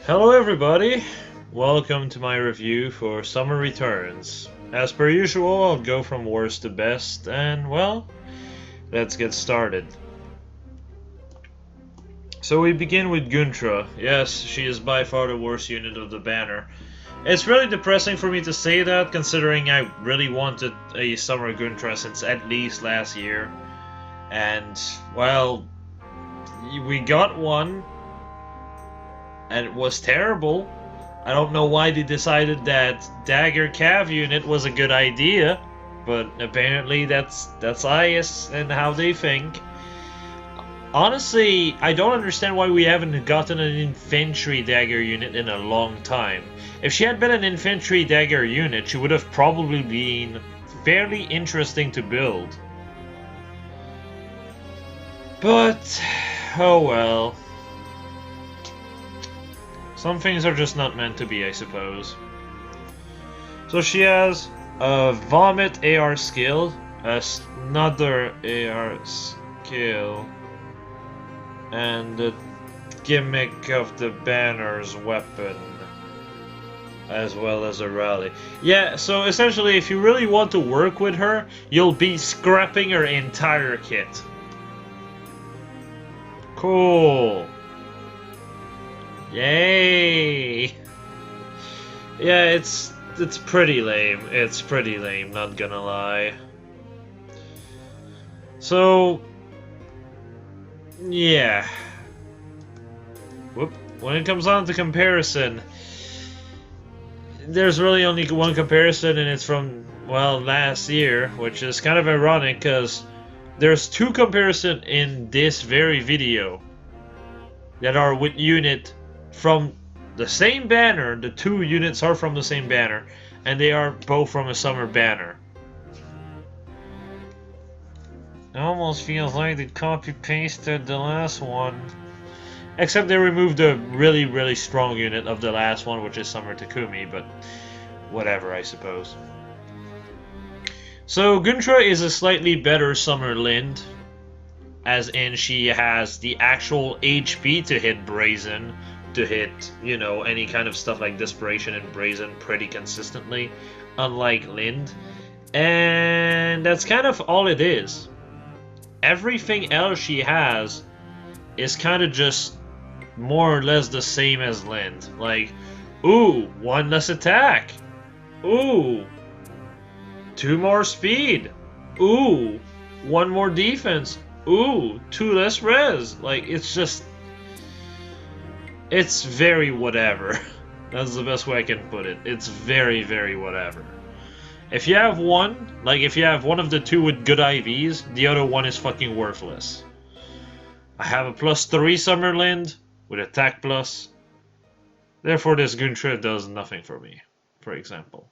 Hello everybody, welcome to my review for Summer Returns. As per usual, I'll go from worst to best, and well, let's get started. So we begin with Guntra. Yes, she is by far the worst unit of the banner. It's really depressing for me to say that, considering I really wanted a Summer Guntra since at least last year. And, well, we got one, and it was terrible. I don't know why they decided that Dagger Cav unit was a good idea, but apparently that's IS and how they think. Honestly, I don't understand why we haven't gotten an infantry dagger unit in a long time. If she had been an infantry dagger unit, she would have probably been fairly interesting to build. But, oh well. Some things are just not meant to be, I suppose. So she has a Vomit AR skill, another AR skill, and the gimmick of the banner's weapon, as well as a rally. Yeah, so essentially if you really want to work with her, you'll be scrapping her entire kit. Cool. Yay! Yeah, it's pretty lame. It's pretty lame, not gonna lie. So, yeah. Whoop. When it comes on to comparison, there's really only one comparison, and it's from, well, last year, which is kind of ironic because there's two comparisons in this very video that are with unit from the same banner. The two units are from the same banner, and they are both from a summer banner. It almost feels like they copy-pasted the last one. Except they removed the really strong unit of the last one, which is Summer Takumi, but whatever, I suppose. So Guntra is a slightly better Summer Lind, as in she has the actual HP to hit Brazen, to hit, you know, any kind of stuff like Desperation and Brazen pretty consistently, unlike Lind. And that's kind of all it is. Everything else she has is kind of just more or less the same as Lind. Like, ooh, 1 less attack. Ooh, 2 more speed. Ooh, 1 more defense. Ooh, 2 less res. Like, it's just... it's very whatever. That's the best way I can put it. It's very whatever. If you have one, like if you have one of the two with good IVs, the other one is fucking worthless. I have a +3 Summer Lind with attack plus. Therefore this Guntra does nothing for me, for example.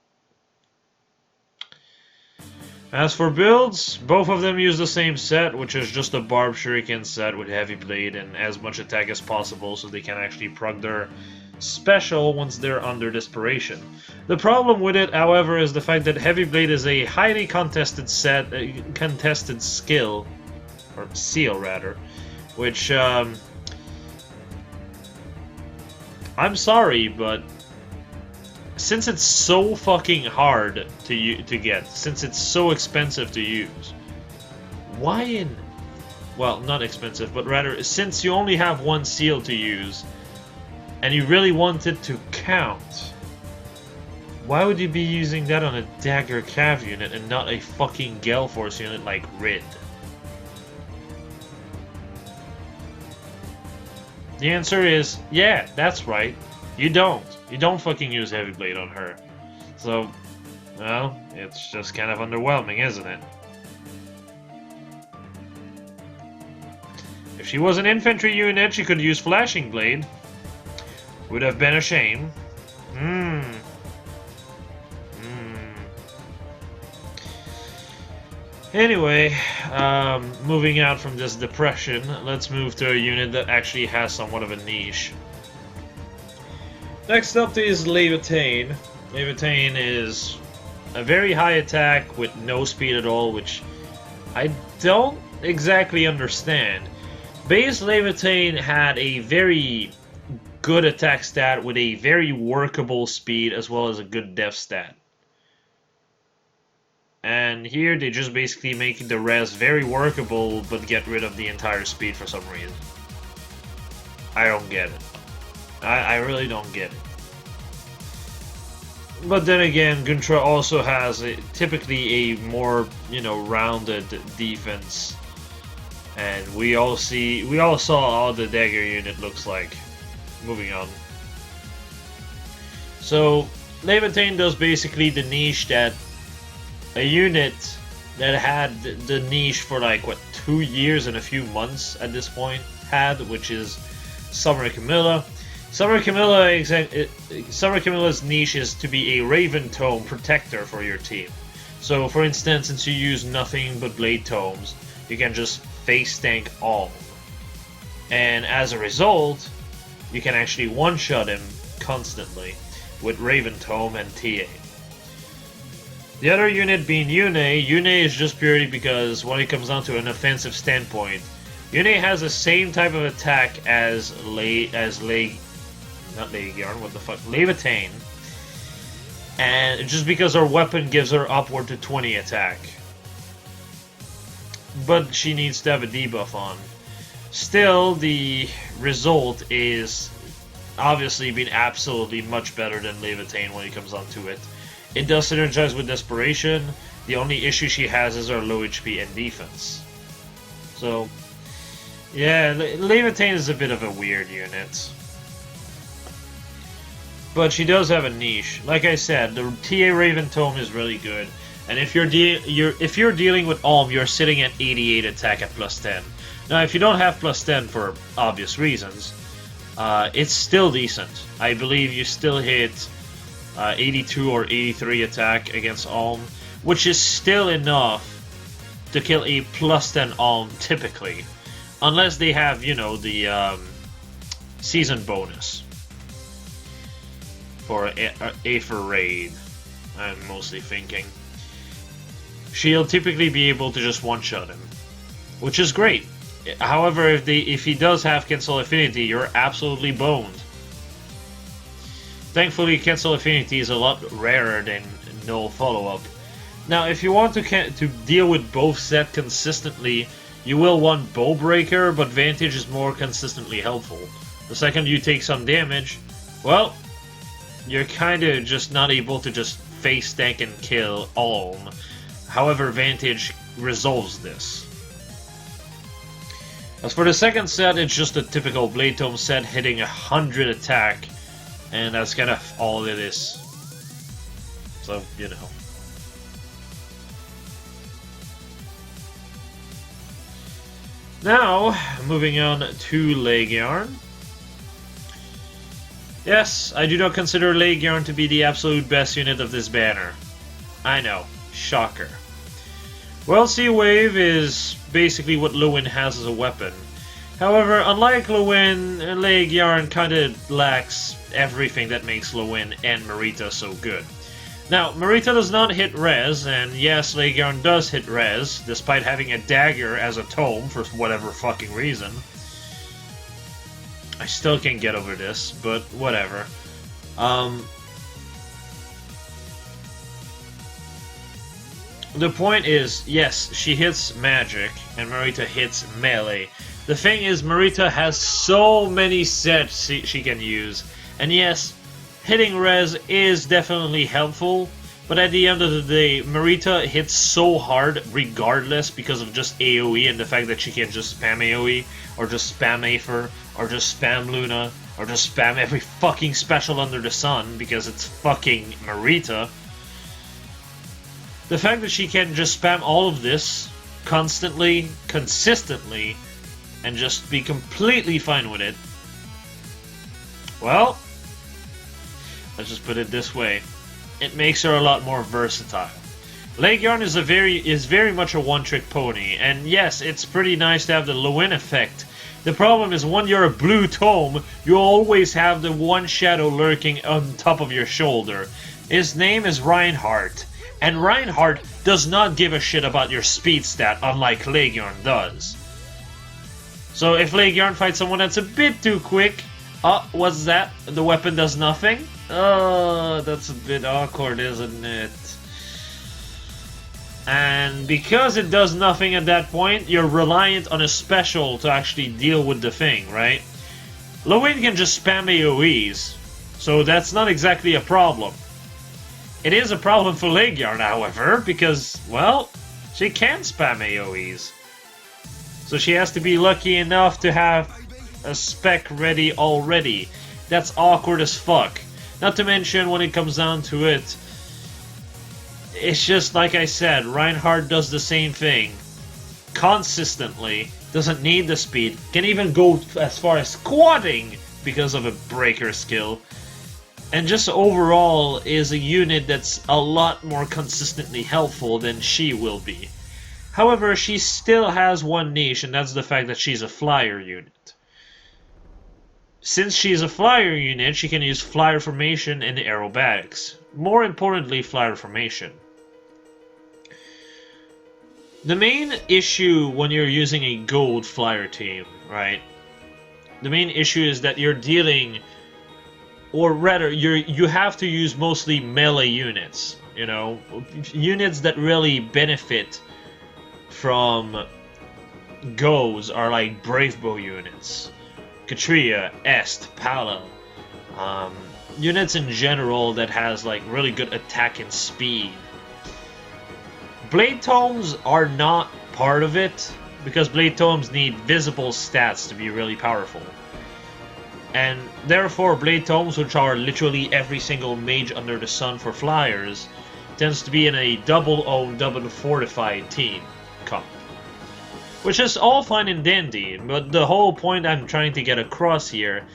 As for builds, both of them use the same set, which is just a Barb Shuriken set with Heavy Blade and as much attack as possible so they can actually proc their special once they're under Desperation. The problem with it, however, is the fact that Heavy Blade is a highly contested set, contested skill, or seal rather, which, I'm sorry, but since it's so fucking hard to get, since it's so expensive to use, why in... well, not expensive, but rather, since you only have one seal to use, and you really want it to count, why would you be using that on a Dagger Cav unit and not a fucking Gale Force unit like Rid? The answer is, yeah, that's right. You don't. You don't fucking use Heavy Blade on her. So, well, it's just kind of underwhelming, isn't it? If she was an infantry unit, she could use Flashing Blade. Would have been a shame. Anyway, moving out from this depression, let's move to a unit that actually has somewhat of a niche. Next up is Levitain. Levitain is a very high attack with no speed at all, which I don't exactly understand. Base Levitain had a very good attack stat with a very workable speed as well as a good def stat. And here they just basically make the res very workable but get rid of the entire speed for some reason. I don't get it. I really don't get it. But then again, Guntra also has typically a more, rounded defense. And we all saw how the dagger unit looks like. Moving on. So, Levitain does basically the niche that a unit that had the niche for like, 2 years and a few months at this point had, which is Summer Camilla. Summer Camilla's niche is to be a Raven Tome protector for your team. So, for instance, since you use nothing but Blade Tomes, you can just face tank all. And as a result, you can actually one-shot him constantly with Raven Tome and TA. The other unit being Yune. Yune is just purely because when it comes down to an offensive standpoint, Yune has the same type of attack as Levitain. And just because her weapon gives her upward to 20 attack. But she needs to have a debuff on. Still, the result is obviously been absolutely much better than Levitain when it comes down to it. It does synergize with Desperation. The only issue she has is her low HP and defense. So, yeah, Levitain is a bit of a weird unit. But she does have a niche. Like I said, the TA Raven Tome is really good. And if you're dealing with Ulm, you're sitting at 88 attack at +10. Now, if you don't have +10 for obvious reasons, it's still decent. I believe you still hit 82 or 83 attack against Ulm, which is still enough to kill a +10 Ulm typically. Unless they have, the season bonus for Aether Raid, I'm mostly thinking. She'll typically be able to just one-shot him, which is great. However, if he does have Cancel Affinity, you're absolutely boned. Thankfully, Cancel Affinity is a lot rarer than no follow-up. Now, if you want to deal with both set consistently, you will want Bowbreaker, but Vantage is more consistently helpful. The second you take some damage, well, you're kinda just not able to just face tank and kill Ulm. However, Vantage resolves this. As for the second set, it's just a typical Blade Tome set hitting 100 attack, and that's kind of all it is. So, Now, moving on to Leg Yarn. Yes, I do not consider Leg Yarn to be the absolute best unit of this banner. I know, shocker. Well, Sea Wave is basically what Lewin has as a weapon. However, unlike Lewin, Leg Yarn kinda lacks everything that makes Lewin and Marita so good. Now, Marita does not hit res, and yes, Leg Yarn does hit res, despite having a dagger as a tome for whatever fucking reason. I still can't get over this, but whatever. The point is, yes, she hits magic, and Marita hits melee. The thing is, Marita has so many sets she can use, and yes, hitting res is definitely helpful, but at the end of the day, Marita hits so hard regardless because of just AoE and the fact that she can just spam AoE, or just spam Aether, or just spam Luna, or just spam every fucking special under the sun because it's fucking Marita. The fact that she can just spam all of this constantly, consistently, and just be completely fine with it, well, let's just put it this way. It makes her a lot more versatile. Leg Yarn is very much a one-trick pony, and yes, it's pretty nice to have the Lewin effect. The problem is when you're a blue tome, you always have the one shadow lurking on top of your shoulder. His name is Reinhardt, and Reinhardt does not give a shit about your speed stat, unlike Leg Yarn does. So if Leg Yarn fights someone that's a bit too quick, Oh, what's that? The weapon does nothing? Oh, that's a bit awkward, isn't it? And because it does nothing at that point, you're reliant on a special to actually deal with the thing, right? Lowen can just spam AoEs, so that's not exactly a problem. It is a problem for Legion, however, because, well, she can spam AoEs. So she has to be lucky enough to have a spec ready already. That's awkward as fuck. Not to mention, when it comes down to it, it's just like I said, Reinhardt does the same thing consistently, doesn't need the speed, can even go as far as squatting because of a breaker skill, and just overall is a unit that's a lot more consistently helpful than she will be. However, she still has one niche, and that's the fact that she's a flyer unit. Since she's a flyer unit, she can use flyer formation and aerobatics. More importantly, flyer formation. The main issue when you're using a gold flyer team, right? The main issue is that you're dealing, or rather, you have to use mostly melee units. You know, units that really benefit from goes are like Bravebow units, Katria, Est, Pala, units in general that has like really good attack and speed. Blade Tomes are not part of it, because Blade Tomes need visible stats to be really powerful. And therefore Blade Tomes, which are literally every single mage under the sun for flyers, tends to be in a double-owned, double-fortified team comp. Which is all fine and dandy, but the whole point I'm trying to get across here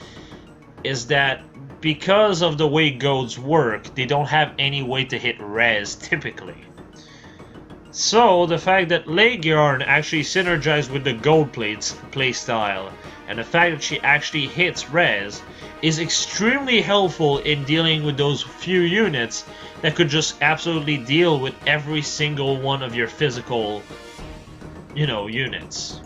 is that because of the way goads work, they don't have any way to hit res typically. So, the fact that Legion actually synergized with the gold playstyle, and the fact that she actually hits res, is extremely helpful in dealing with those few units that could just absolutely deal with every single one of your physical, you know, units.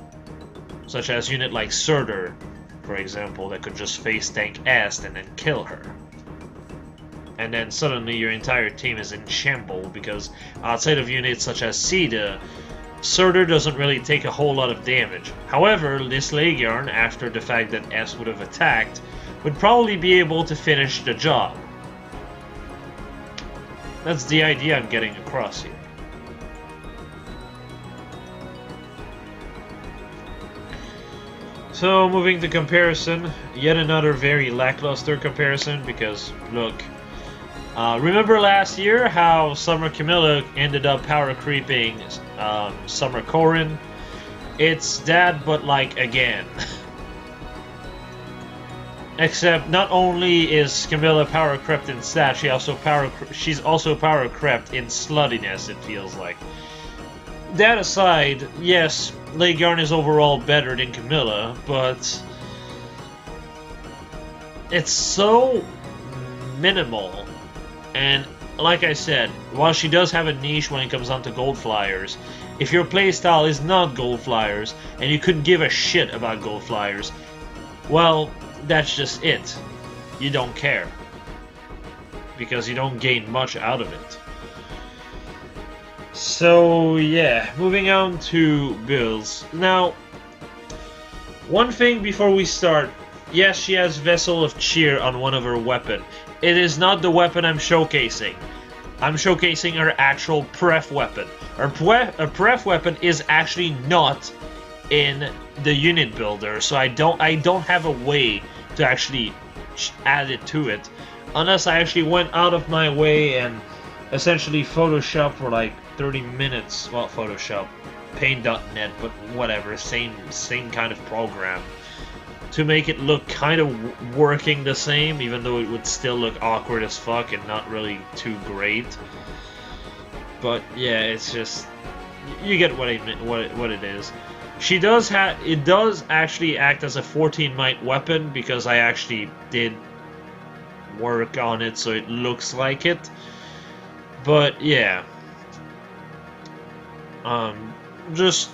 Such as unit like Surtur, for example, that could just face tank Est and then kill her. And then suddenly your entire team is in shambles, because outside of units such as Sida, Surtur doesn't really take a whole lot of damage. However, this Legion, after the fact that S would have attacked, would probably be able to finish the job. That's the idea I'm getting across here. So, moving to comparison, yet another very lackluster comparison, because, look, remember last year how Summer Camilla ended up power creeping Summer Corrin? It's that, but like again. Except not only is Camilla power crept in stat, she's also power crept in sluttiness, it feels like. That aside, yes, Legion is overall better than Camilla, but it's so minimal. And like I said, while she does have a niche when it comes down to gold flyers, if your playstyle is not gold flyers and you couldn't give a shit about gold flyers, well, that's just it. You don't care. Because you don't gain much out of it. So yeah, moving on to builds. Now, one thing before we start, yes, she has Vessel of Cheer on one of her weapons. It is not the weapon I'm showcasing. I'm showcasing her actual pref weapon. Her pref weapon is actually not in the unit builder, so I don't have a way to actually add it to it, unless I actually went out of my way and essentially Photoshop for like 30 minutes. Well, Photoshop, Paint.net, but whatever, same kind of program, to make it look kind of working the same, even though it would still look awkward as fuck and not really too great. But yeah, it's just, you get what it is. It does actually act as a 14 might weapon, because I actually did work on it so it looks like it. But yeah, just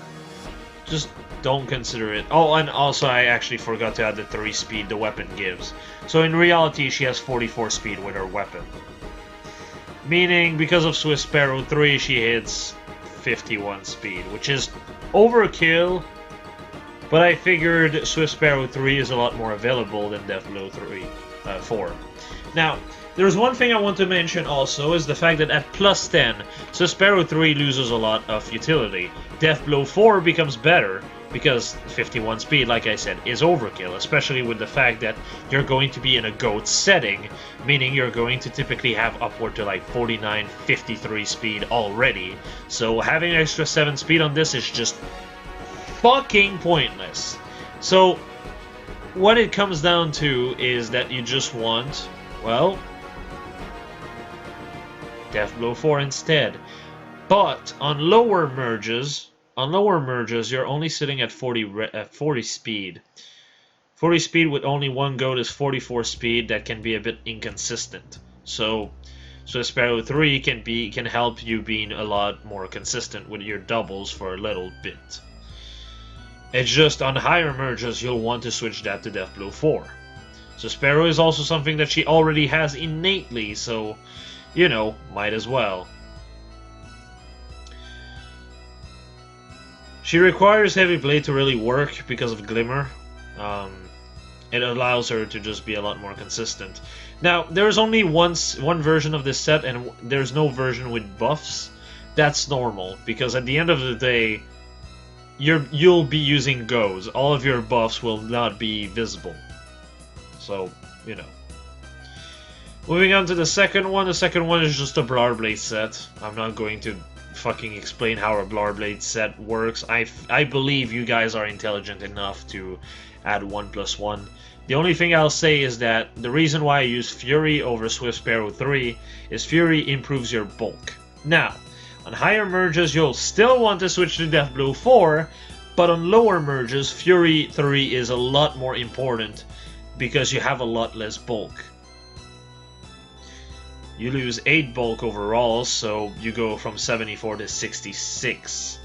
just don't consider it. Oh, and also I actually forgot to add the 3 speed the weapon gives. So in reality, she has 44 speed with her weapon. Meaning, because of Swiss Sparrow 3, she hits 51 speed, which is overkill. But I figured Swiss Sparrow 3 is a lot more available than Death Blow 4. Now, there's one thing I want to mention also, is the fact that at plus 10, Swiss Sparrow 3 loses a lot of utility. Death Blow 4 becomes better, because 51 speed, like I said, is overkill, especially with the fact that you're going to be in a GOAT setting, meaning you're going to typically have upward to like 49, 53 speed already. So having extra 7 speed on this is just fucking pointless. So what it comes down to is that you just want, well, Death Blow 4 instead. But on lower merges, you're only sitting at 40 speed. 40 speed with only one goat is 44 speed. That can be a bit inconsistent. So Sparrow 3 can help you being a lot more consistent with your doubles for a little bit. It's just on higher merges you'll want to switch that to Death Blow 4. So Sparrow is also something that she already has innately, so, you know, might as well. She requires Heavy Blade to really work because of Glimmer. It allows her to just be a lot more consistent. Now, there's only one version of this set, and there's no version with buffs. That's normal, because at the end of the day, you'll be using goes. All of your buffs will not be visible. So, you know. Moving on to the second one. The second one is just a Blarblade set. I'm not going to fucking explain how a Blarblade set works. I believe you guys are intelligent enough to add 1+1. The only thing I'll say is that the reason why I use Fury over Swift Sparrow 3 is Fury improves your bulk. Now, on higher merges you'll still want to switch to Death Blow 4, but on lower merges Fury 3 is a lot more important because you have a lot less bulk. You lose 8 bulk overall, so you go from 74 to 66.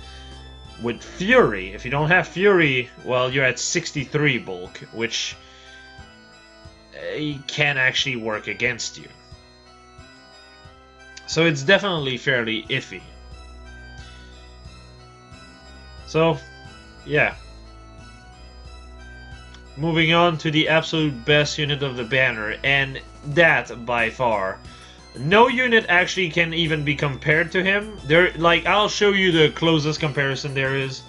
With Fury, if you don't have Fury, well, you're at 63 bulk, which can actually work against you. So it's definitely fairly iffy. So, yeah. Moving on to the absolute best unit of the banner, and that by far. No unit actually can even be compared to him. I'll show you the closest comparison there is,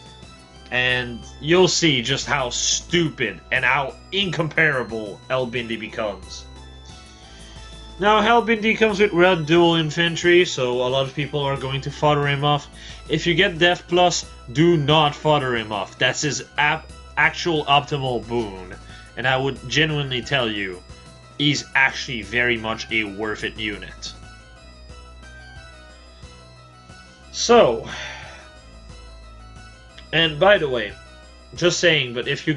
and you'll see just how stupid and how incomparable Elbindi becomes. Now, Elbindi comes with red dual infantry, so a lot of people are going to fodder him off. If you get Death Plus, do not fodder him off. That's his actual optimal boon, and I would genuinely tell you, he's actually very much a worth it unit. So, and by the way, just saying, but if you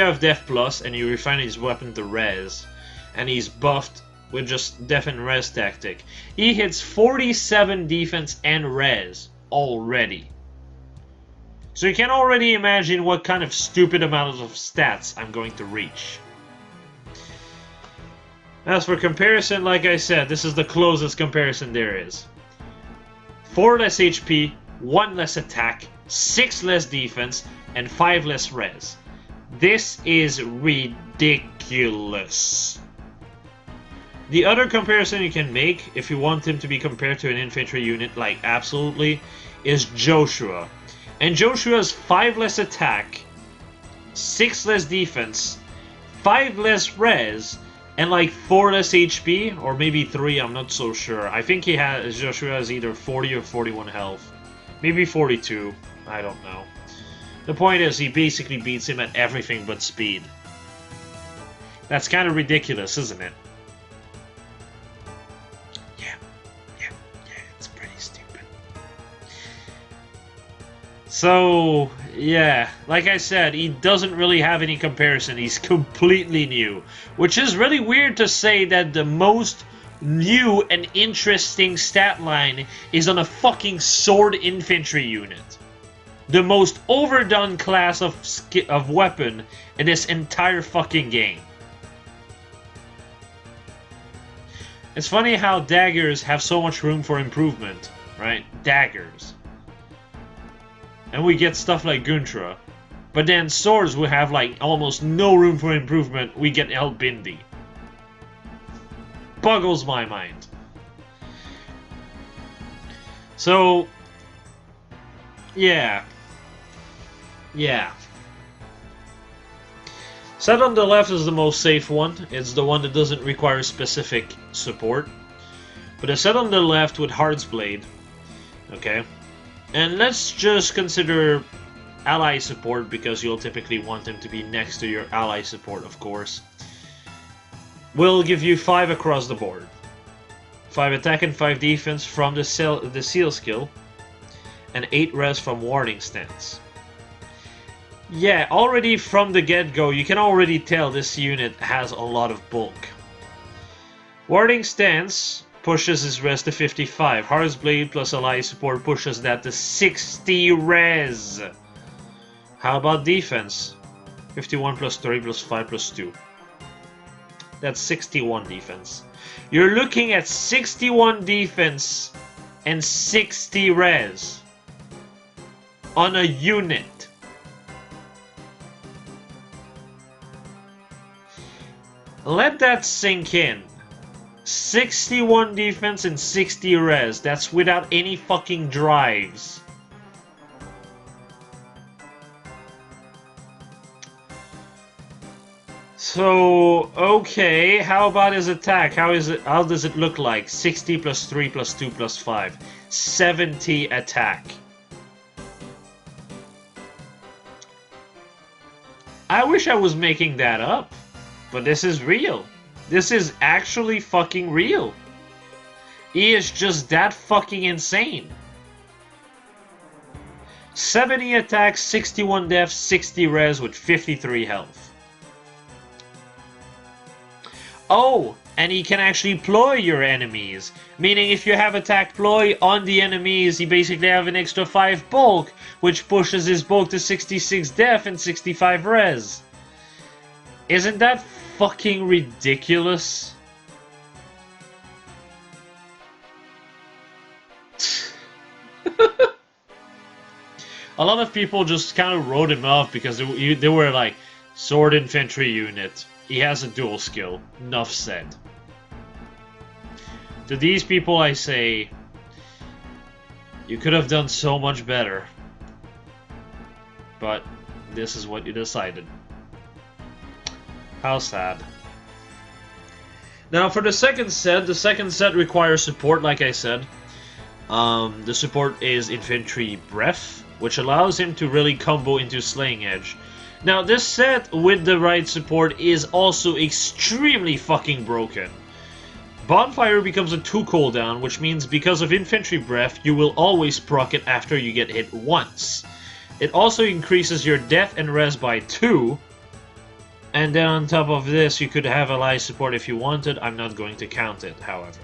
have Death Plus and you refine his weapon to Res, and he's buffed with just Def and Res tactic, he hits 47 defense and Res already. So you can already imagine what kind of stupid amount of stats I'm going to reach. As for comparison, like I said, this is the closest comparison there is. 4 less HP, 1 less attack, 6 less defense, and 5 less res. This is ridiculous. The other comparison you can make, if you want him to be compared to an infantry unit, like absolutely, is Joshua. And Joshua's 5 less attack, 6 less defense, 5 less res, and like 4 less HP, or maybe 3, I'm not so sure. I think Joshua has either 40 or 41 health. Maybe 42, I don't know. The point is, he basically beats him at everything but speed. That's kind of ridiculous, isn't it? Yeah, it's pretty stupid. So, yeah, like I said, he doesn't really have any comparison. He's completely new. Which is really weird to say that the most new and interesting stat line is on a fucking sword infantry unit. the most overdone class of weapon in this entire fucking game. It's funny how daggers have so much room for improvement, right? Daggers. And we get stuff like Guntra. But then swords will have like almost no room for improvement. We get El Bindi. Boggles my mind. So, yeah. Set on the left is the most safe one. It's the one that doesn't require specific support. But a set on the left with Heart's Blade. Okay. And let's just consider ally support, because you'll typically want them to be next to your ally support, of course. Will give you 5 across the board. 5 attack and 5 defense from the seal skill. And 8 res from Warding Stance. Yeah, already from the get-go, you can already tell this unit has a lot of bulk. Warding Stance pushes his res to 55. Heart's Blade plus ally support pushes that to 60 res. How about defense? 51 plus 30 plus 5 plus 2. That's 61 defense. You're looking at 61 defense and 60 res on a unit. Let that sink in. 61 defense and 60 res. That's without any fucking drives. So, okay, how about his attack? How does it look like? 60 plus 3 plus 2 plus 5. 70 attack. I wish I was making that up. But this is real. This is actually fucking real. He is just that fucking insane. 70 attacks, 61 def, 60 res with 53 health. Oh, and he can actually ploy your enemies. Meaning if you have attack ploy on the enemies, he basically have an extra 5 bulk, which pushes his bulk to 66 def and 65 res. Isn't that fucking ridiculous? A lot of people just kind of wrote him off because they were like, sword infantry unit. He has a dual skill. Enough said. To these people I say, you could have done so much better. But this is what you decided. How sad. Now for the second set requires support, like I said. The support is Infantry Breath, which allows him to really combo into Slaying Edge. Now this set with the right support is also extremely fucking broken. Bonfire becomes a 2 cooldown, which means because of Infantry Breath, you will always proc it after you get hit once. It also increases your death and res by 2. And then on top of this, you could have ally support if you wanted. I'm not going to count it, however.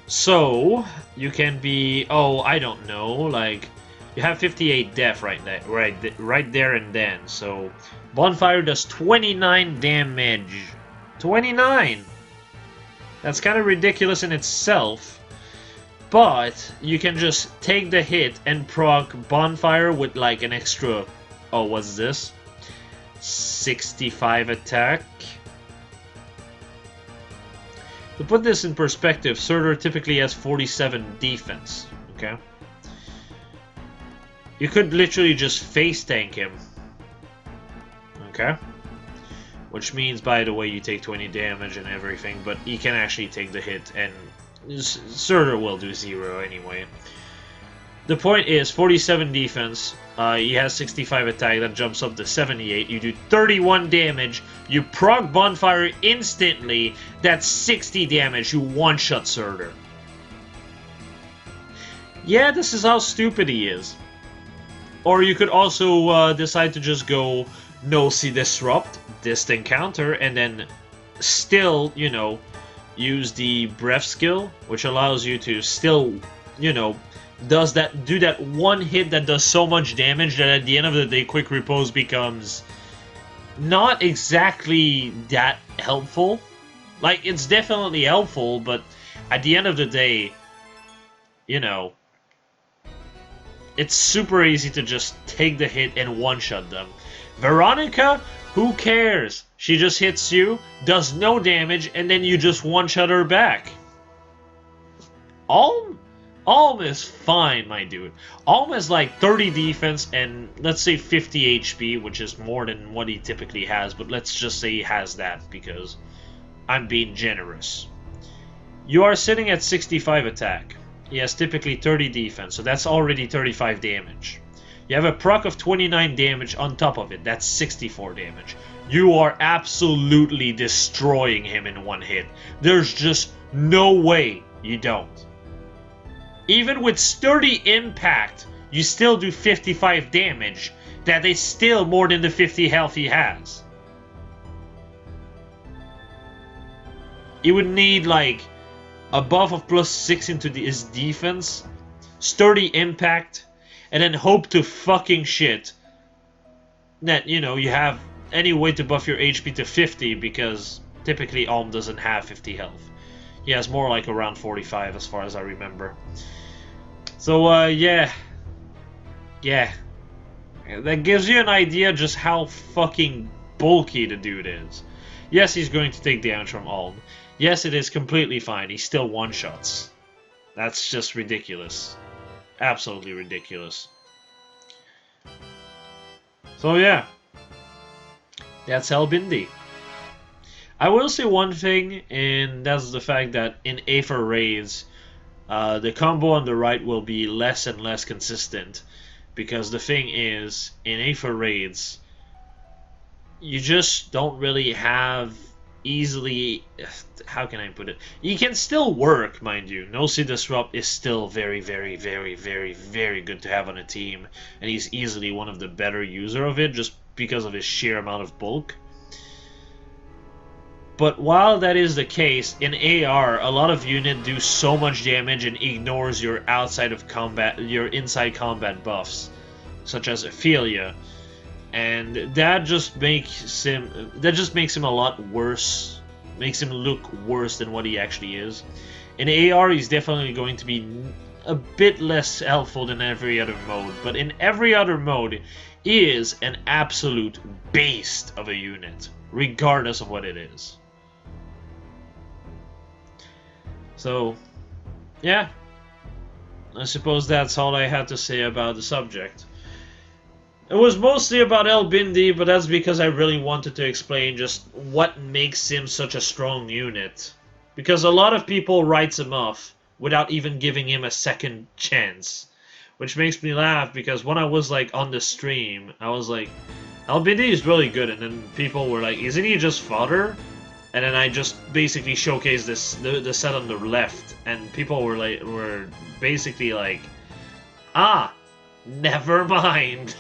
So, you can be, oh, I don't know, like, you have 58 def right there and then. So, Bonfire does 29 damage. 29! That's kind of ridiculous in itself. But, you can just take the hit and proc Bonfire with like an extra, oh, what's this? 65 attack. To put this in perspective, Surtur typically has 47 defense, okay? You could literally just face tank him, okay? Which means, by the way, you take 20 damage and everything, but he can actually take the hit, and Surtur will do 0 anyway. The point is, 47 defense, he has 65 attack, that jumps up to 78, you do 31 damage, you proc Bonfire instantly, that's 60 damage, you one-shot Surtur. Yeah, this is how stupid he is. Or you could also decide to just go No-See Disrupt, Distant Counter, and then still, you know, use the Breath skill, which allows you to still, you know, do that one hit that does so much damage that at the end of the day, Quick Repose becomes not exactly that helpful. Like, it's definitely helpful, but at the end of the day, you know, it's super easy to just take the hit and one-shot them. Veronica, who cares? She just hits you, does no damage, and then you just one-shot her back. Alm is fine, my dude. Alm is like 30 defense and let's say 50 HP, which is more than what he typically has, but let's just say he has that because I'm being generous. You are sitting at 65 attack. He has typically 30 defense, so that's already 35 damage. You have a proc of 29 damage on top of it. That's 64 damage. You are absolutely destroying him in one hit. There's just no way you don't. Even with sturdy impact, you still do 55 damage. That is still more than the 50 health he has. You would need like a buff of +6 into his defense, sturdy impact, and then hope to fucking shit that, you know, you have any way to buff your HP to 50 because typically Alm doesn't have 50 health. He has more like around 45 as far as I remember. So, yeah. That gives you an idea just how fucking bulky the dude is. Yes, he's going to take damage from Alm. Yes, it is completely fine. He still one-shots. That's just ridiculous. Absolutely ridiculous. So, yeah. That's Albindi. I will say one thing, and that's the fact that in Aether Raids, the combo on the right will be less and less consistent, because the thing is, in Aether Raids, you just don't really have easily... How can I put it? You can still work, mind you. No See Disrupt is still very, very, very, very, very good to have on a team, and he's easily one of the better user of it, just because of his sheer amount of bulk. But while that is the case, in AR, a lot of units do so much damage and ignores your inside combat buffs, such as Ophelia, and that just makes him a lot worse, makes him look worse than what he actually is. In AR, he's definitely going to be a bit less helpful than every other mode, but in every other mode, he is an absolute beast of a unit, regardless of what it is. So, yeah, I suppose that's all I had to say about the subject. It was mostly about Albindi, but that's because I really wanted to explain just what makes him such a strong unit. Because a lot of people write him off without even giving him a second chance. Which makes me laugh, because when I was like on the stream, I was like, Albindi is really good, and then people were like, isn't he just fodder? And then I just basically showcased the set on the left, and people were basically like, ah, never mind.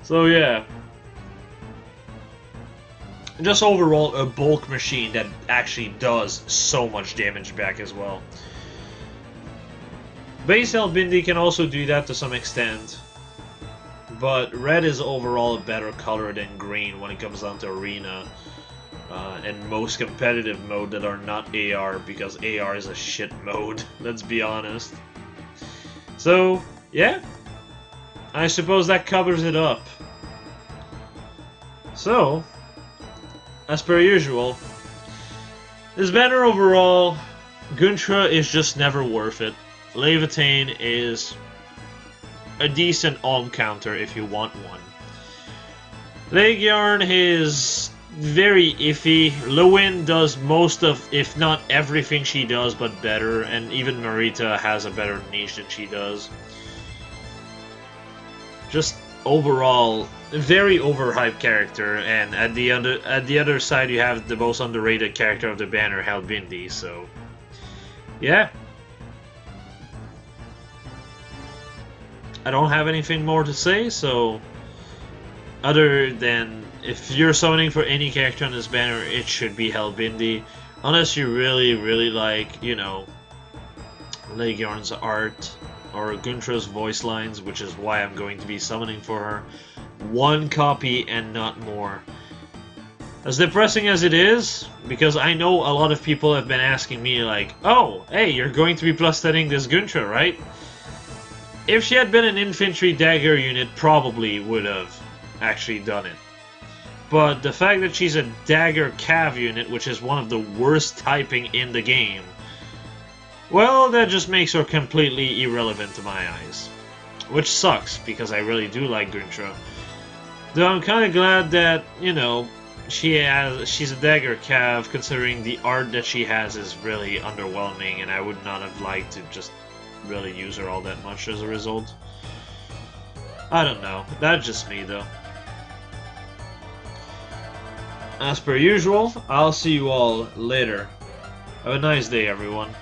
So yeah, just overall a bulk machine that actually does so much damage back as well. Base Albindi can also do that to some extent. But red is overall a better color than green when it comes down to arena and most competitive mode that are not AR, because AR is a shit mode, let's be honest. So, yeah, I suppose that covers it up. So, as per usual, this banner overall, Guntra is just never worth it. Levitain is a decent Alm counter if you want one. Legiarn is very iffy. Lewin does most of, if not everything she does, but better, and even Marita has a better niche than she does. Just overall, a very overhyped character, and at the other side you have the most underrated character of the banner, Albindi, so yeah. I don't have anything more to say, so other than if you're summoning for any character on this banner, it should be Albindi, unless you really, really like, you know, Legiorn's art or Guntra's voice lines, which is why I'm going to be summoning for her. One copy and not more. As depressing as it is, because I know a lot of people have been asking me like, oh, hey, you're going to be plus studying this Guntra, right? If she had been an infantry dagger unit, probably would have actually done it. But the fact that she's a dagger cav unit, which is one of the worst typing in the game, well, that just makes her completely irrelevant to my eyes. Which sucks, because I really do like Guntra. Though I'm kind of glad that, you know, she's a dagger cav, considering the art that she has is really underwhelming, and I would not have liked to just really use her all that much as a result. I don't know. That's just me, though. As per usual, I'll see you all later. Have a nice day, everyone.